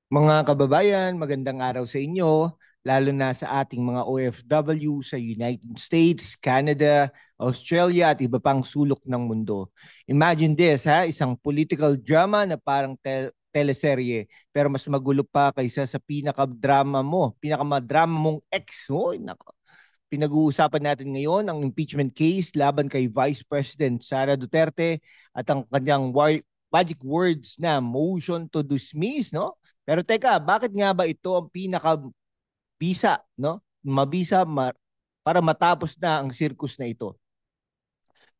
Mga kababayan, magandang araw sa inyo, lalo na sa ating mga OFW sa United States, Canada, Australia at iba pang sulok ng mundo. Imagine this, isang political drama na parang teleserye pero mas magulo pa kaysa sa pinakamadrama mong ex. Oh, nako. Pinag-uusapan natin ngayon ang impeachment case laban kay Vice President Sara Duterte at ang kanyang magic words na motion to dismiss, no? Pero teka, bakit nga ba ito ang pinaka-bisa, no? Para matapos na ang circus na ito.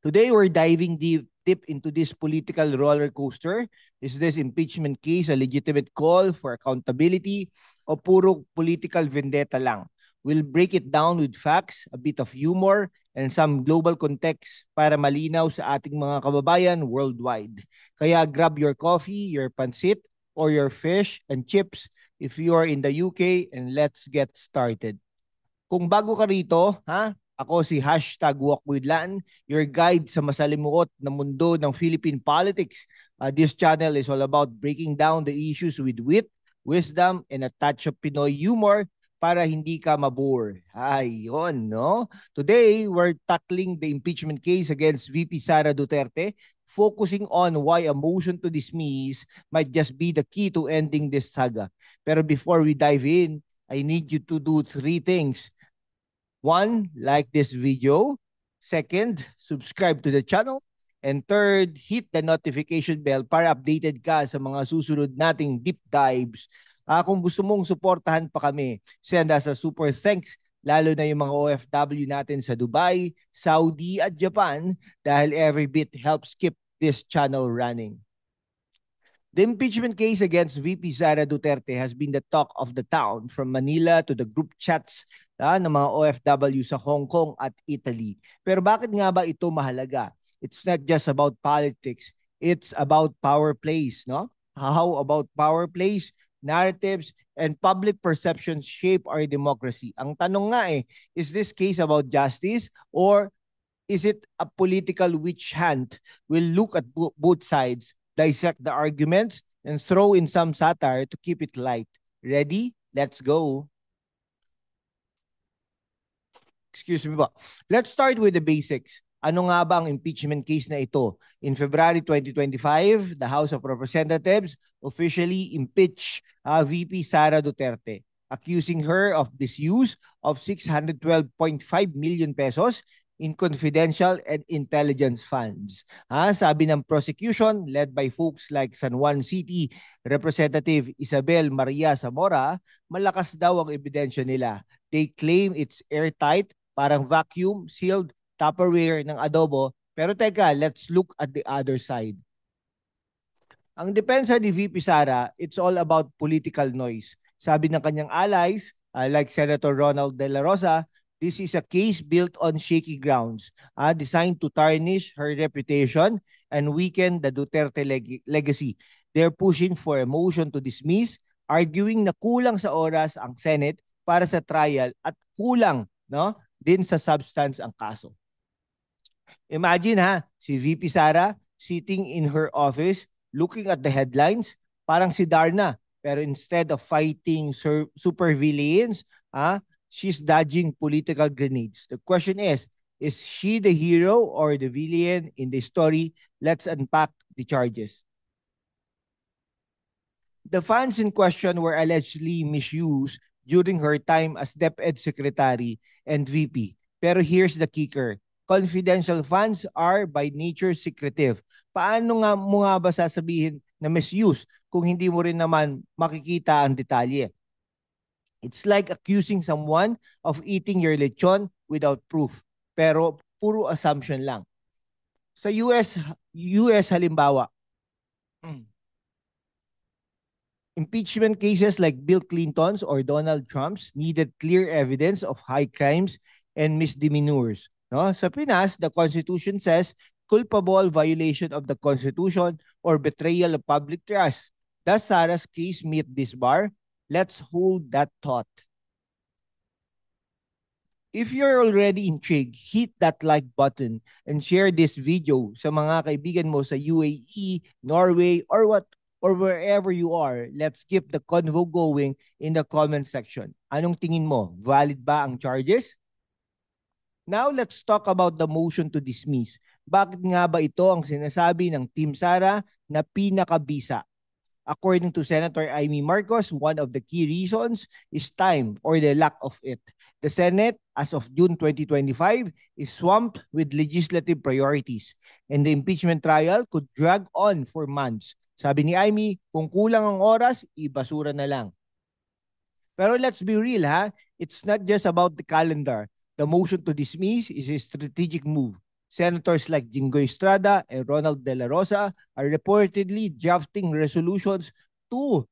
Today, we're diving deep into this political roller coaster. Is this impeachment case a legitimate call for accountability o puro political vendetta lang? We'll break it down with facts, a bit of humor, and some global context para malinaw sa ating mga kababayan worldwide. Kaya grab your coffee, your pancit, or your fish and chips if you are in the UK, and let's get started. Kung bago ka rito, ako si #WalkWithLan, your guide sa masalimuot na mundo ng Philippine politics. This channel is all about breaking down the issues with wit, wisdom, and a touch of Pinoy humor para hindi ka mabore. Ayun, no? Today, we're tackling the impeachment case against VP Sara Duterte, focusing on why a motion to dismiss might just be the key to ending this saga. Pero before we dive in, I need you to do three things. One, like this video. Second, subscribe to the channel. And third, hit the notification bell para updated ka sa mga susunod nating deep dives. Kung gusto mong suportahan pa kami, send us a super thanks, lalo na yung mga OFW natin sa Dubai, Saudi at Japan, dahil every bit helps keep this channel running. The impeachment case against VP Sara Duterte has been the talk of the town, from Manila to the group chats ng mga OFW sa Hong Kong at Italy. Pero bakit nga ba ito mahalaga? It's not just about politics. It's about power plays, no? How about power plays, narratives, and public perception shape our democracy? Ang tanong nga is this case about justice or is it a political witch hunt? We'll look at both sides, dissect the arguments, and throw in some satire to keep it light. Ready? Let's go. Excuse me po. Let's start with the basics. Ano nga ba ang impeachment case na ito? In February 2025, the House of Representatives officially impeached VP Sara Duterte, accusing her of misuse of 612.5 million pesos in confidential and intelligence funds. Sabi ng prosecution led by folks like San Juan City Representative Isabel Maria Zamora, malakas daw ang ebidensya nila. They claim it's airtight, parang vacuum sealed Tupperware ng adobo. Pero teka, let's look at the other side. Ang depensa ni VP Sara, it's all about political noise. Sabi ng kanyang allies, like Senator Ronald De La Rosa, this is a case built on shaky grounds, designed to tarnish her reputation and weaken the Duterte legacy. They're pushing for a motion to dismiss, arguing na kulang sa oras ang Senate para sa trial at kulang, no, din sa substance ang kaso. Imagine si VP Sara sitting in her office looking at the headlines, parang si Darna, pero instead of fighting super villains, she's dodging political grenades. The question is she the hero or the villain in the story? Let's unpack the charges. The funds in question were allegedly misused during her time as DepEd Secretary and VP. Pero here's the kicker. Confidential funds are by nature secretive. Paano nga mo nga ba sasabihin na misuse kung hindi mo rin naman makikita ang detalye? It's like accusing someone of eating your lechon without proof. Pero puro assumption lang. Sa US halimbawa, impeachment cases like Bill Clinton's or Donald Trump's needed clear evidence of high crimes and misdemeanors. No? Sa Pinas, the Constitution says culpable violation of the Constitution or betrayal of public trust. Does Sara's case meet this bar? Let's hold that thought. If you're already intrigued, hit that like button and share this video sa mga kaibigan mo sa UAE, Norway, or or wherever you are, let's keep the convo going in the comment section. Anong tingin mo? Valid ba ang charges? Now, let's talk about the motion to dismiss. Bakit nga ba ito ang sinasabi ng Team Sara na pinakabisa? According to Senator Amy Marcos, one of the key reasons is time or the lack of it. The Senate, as of June 2025, is swamped with legislative priorities, and the impeachment trial could drag on for months. Sabi ni Amy, kung kulang ang oras, ibasura na lang. Pero let's be real, ha? It's not just about the calendar. The motion to dismiss is a strategic move. Senators like Jingoy Estrada and Ronald De La Rosa are reportedly drafting resolutions to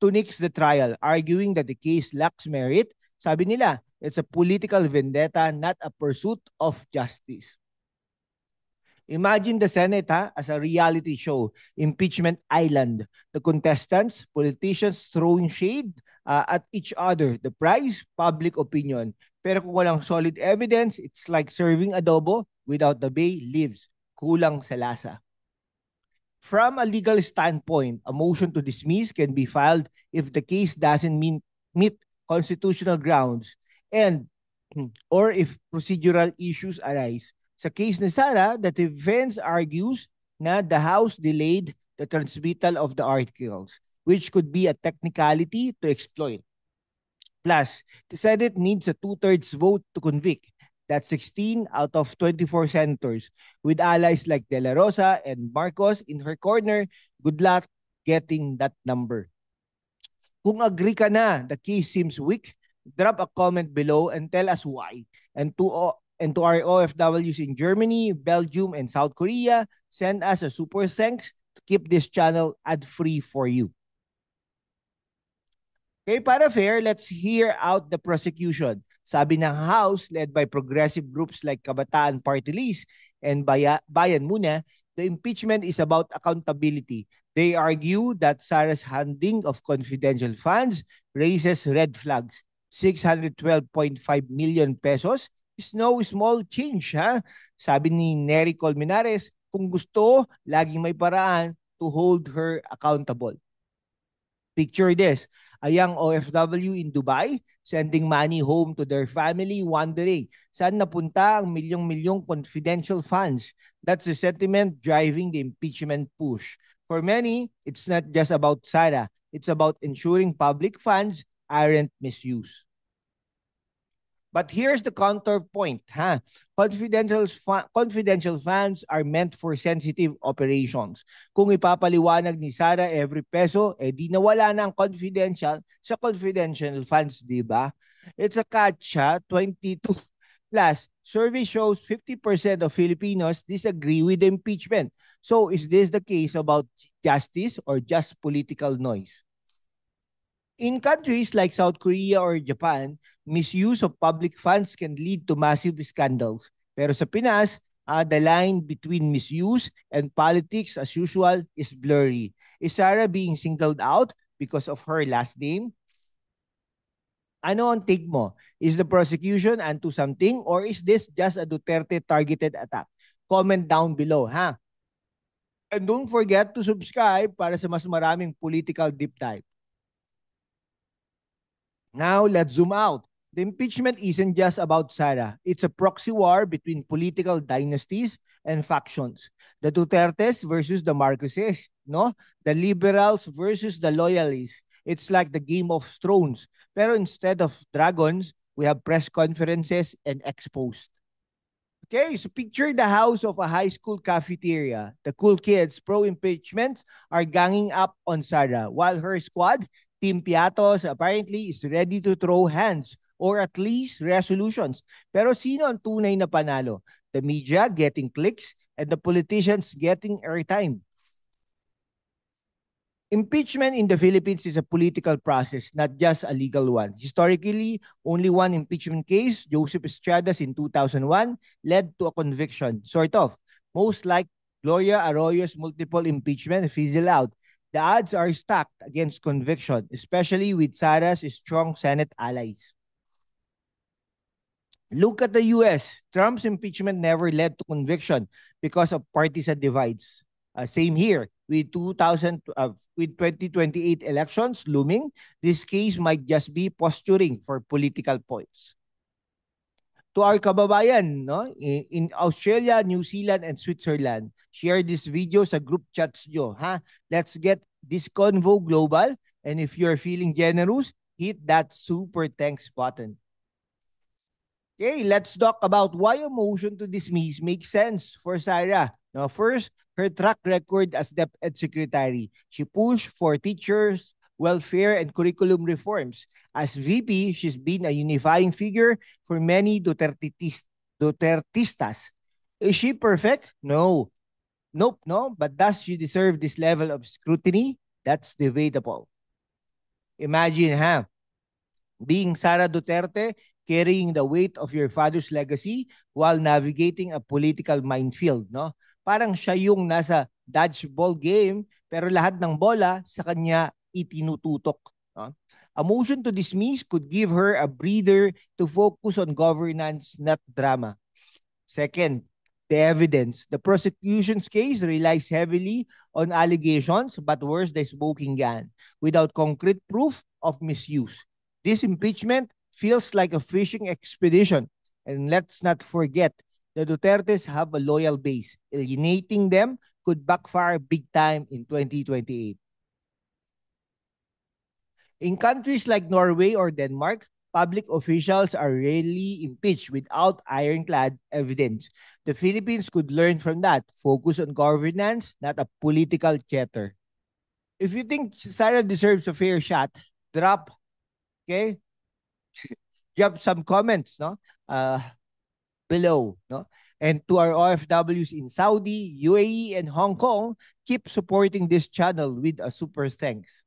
nix the trial, arguing that the case lacks merit. Sabi nila, it's a political vendetta, not a pursuit of justice. Imagine the Senate as a reality show, impeachment island. The contestants, politicians throwing shade at each other. The prize, public opinion. Pero kung walang solid evidence, it's like serving adobo without the bay leaves. Kulang sa lasa. From a legal standpoint, a motion to dismiss can be filed if the case doesn't meet constitutional grounds and or if procedural issues arise. Sa case ni Sara, the defense argues na the House delayed the transmittal of the articles, which could be a technicality to exploit. Plus, the Senate needs a two-thirds vote to convict. That's 16 out of 24 senators. With allies like De La Rosa and Marcos in her corner, good luck getting that number. Kung agree ka na, the case seems weak, drop a comment below and tell us why. And to our OFWs in Germany, Belgium, and South Korea, send us a super thanks to keep this channel ad-free for you. Okay, para fair, let's hear out the prosecution. Sabi ng House, led by progressive groups like Kabataan Party List and Bayan Muna, the impeachment is about accountability. They argue that Sara's handling of confidential funds raises red flags. 612.5 million pesos is no small change, ha? Sabi ni Nery Colmenares, kung gusto, laging may paraan to hold her accountable. Picture this, a young OFW in Dubai sending money home to their family wondering saan napunta ang milyong-milyong confidential funds. That's the sentiment driving the impeachment push. For many, it's not just about Sara. It's about ensuring public funds aren't misused. But here's the counterpoint, ha? Confidential funds are meant for sensitive operations. Kung ipapaliwanag ni Sara every peso, di nawala na ang confidential sa confidential funds, di ba? It's a catch, 22. Plus, survey shows 50% of Filipinos disagree with the impeachment. So, is this the case about justice or just political noise? In countries like South Korea or Japan, misuse of public funds can lead to massive scandals. Pero sa Pinas, the line between misuse and politics as usual is blurry. Is Sara being singled out because of her last name? Ano ang take mo? Is the prosecution onto something or is this just a Duterte targeted attack? Comment down below, ha? And don't forget to subscribe para sa mas maraming political deep dive. Now, let's zoom out. The impeachment isn't just about Sara. It's a proxy war between political dynasties and factions. The Dutertes versus the Marcoses, no? The liberals versus the loyalists. It's like the Game of Thrones. Pero instead of dragons, we have press conferences and exposed. Okay, so picture the house of a high school cafeteria. The cool kids pro-impeachment are ganging up on Sara, while her squad, Team Piatos, apparently is ready to throw hands or at least resolutions. Pero sino ang tunay na panalo? The media getting clicks and the politicians getting airtime. Impeachment in the Philippines is a political process, not just a legal one. Historically, only one impeachment case, Joseph Estrada's in 2001, led to a conviction, sort of. Most like Gloria Arroyo's multiple impeachment fizzle out. The odds are stacked against conviction, especially with Sara's strong Senate allies. Look at the US. Trump's impeachment never led to conviction because of partisan divides. Same here. With 2028 elections looming, this case might just be posturing for political points. To our kababayan, no, in Australia, New Zealand, and Switzerland, share this video sa group chats nyo. Ha? Let's get this convo global. And if you're feeling generous, hit that super thanks button. Okay, let's talk about why a motion to dismiss makes sense for Sarah. Now, first, her track record as DepEd Secretary. She pushed for teachers, welfare, and curriculum reforms. As VP, she's been a unifying figure for many Dutertistas. Is she perfect? No. Nope, no. But does she deserve this level of scrutiny? That's debatable. Imagine, being Sara Duterte, carrying the weight of your father's legacy while navigating a political minefield, no? Parang siya yung nasa dodgeball game, pero lahat ng bola sa kanya itinututok. No? A motion to dismiss could give her a breather to focus on governance, not drama. Second, the evidence. The prosecution's case relies heavily on allegations, but worse, the smoking gun, without concrete proof of misuse. This impeachment feels like a fishing expedition. And let's not forget, the Dutertes have a loyal base. Alienating them could backfire big time in 2028. In countries like Norway or Denmark, public officials are rarely impeached without ironclad evidence. The Philippines could learn from that. Focus on governance, not a political chatter. If you think Sarah deserves a fair shot, drop some comments, no? Below, no? And to our OFWs in Saudi, UAE, and Hong Kong, keep supporting this channel with a super thanks.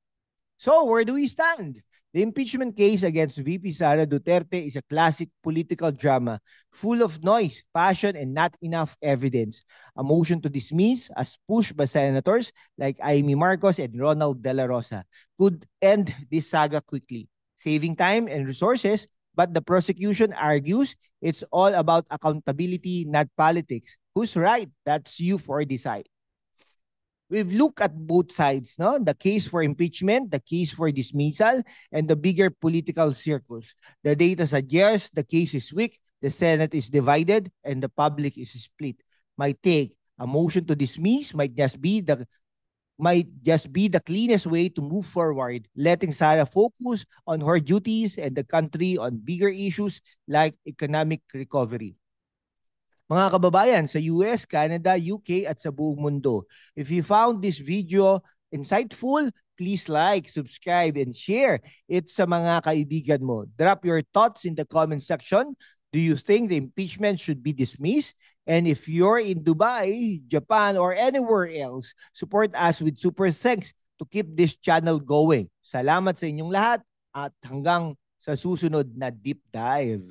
So, where do we stand? The impeachment case against VP Sara Duterte is a classic political drama, full of noise, passion, and not enough evidence. A motion to dismiss, as pushed by senators like Amy Marcos and Ronald De La Rosa, could end this saga quickly, saving time and resources, but the prosecution argues it's all about accountability, not politics. Who's right? That's you for decide. We've looked at both sides, no? The case for impeachment, the case for dismissal, and the bigger political circus. The data suggests the case is weak, the Senate is divided, and the public is split. My take, a motion to dismiss might just be the cleanest way to move forward, letting Sarah focus on her duties and the country on bigger issues like economic recovery. Mga kababayan sa US, Canada, UK at sa buong mundo, if you found this video insightful, please like, subscribe, and share it sa mga kaibigan mo. Drop your thoughts in the comment section. Do you think the impeachment should be dismissed? And if you're in Dubai, Japan, or anywhere else, support us with super thanks to keep this channel going. Salamat sa inyong lahat at hanggang sa susunod na deep dive.